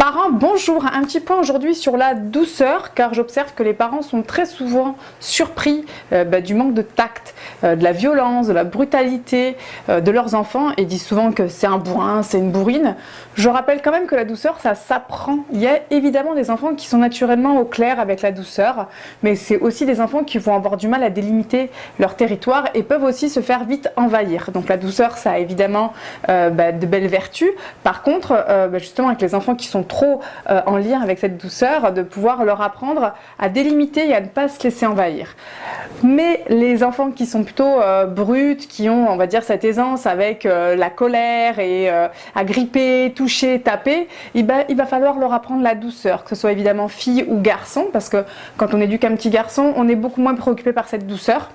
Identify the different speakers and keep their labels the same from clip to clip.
Speaker 1: Parents, bonjour. Un petit point aujourd'hui sur la douceur, car j'observe que les parents sont très souvent surpris du manque de tact, de la violence, de la brutalité de leurs enfants et disent souvent que c'est un bourrin, c'est une bourrine. Je rappelle quand même que la douceur, ça s'apprend. Il y a évidemment des enfants qui sont naturellement au clair avec la douceur, mais c'est aussi des enfants qui vont avoir du mal à délimiter leur territoire et peuvent aussi se faire vite envahir. Donc la douceur, ça a évidemment de belles vertus. Par contre, justement avec les enfants qui sont trop en lien avec cette douceur, de pouvoir leur apprendre à délimiter et à ne pas se laisser envahir. Mais les enfants qui sont plutôt bruts, qui ont, on va dire, cette aisance avec la colère et à gripper, toucher, taper, il va falloir leur apprendre la douceur, que ce soit évidemment fille ou garçon, parce que quand on éduque un petit garçon, on est beaucoup moins préoccupé par cette douceur.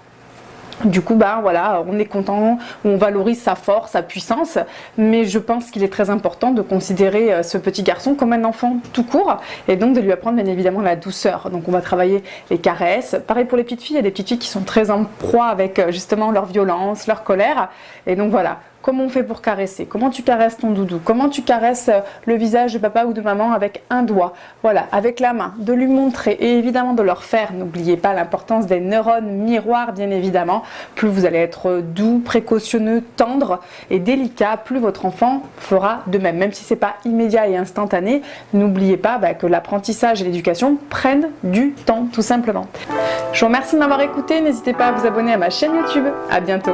Speaker 1: Du coup, voilà, on est content, on valorise sa force, sa puissance, mais je pense qu'il est très important de considérer ce petit garçon comme un enfant tout court et donc de lui apprendre bien évidemment la douceur. Donc on va travailler les caresses. Pareil pour les petites filles, il y a des petites filles qui sont très en proie avec justement leur violence, leur colère. Et donc voilà. Comment on fait pour caresser? Comment tu caresses ton doudou? Comment tu caresses le visage de papa ou de maman avec un doigt? Voilà, avec la main, de lui montrer et évidemment de leur faire. N'oubliez pas l'importance des neurones miroirs, bien évidemment. Plus vous allez être doux, précautionneux, tendre et délicat, plus votre enfant fera de même. Même si ce n'est pas immédiat et instantané, n'oubliez pas que l'apprentissage et l'éducation prennent du temps, tout simplement. Je vous remercie de m'avoir écouté. N'hésitez pas à vous abonner à ma chaîne YouTube. À bientôt.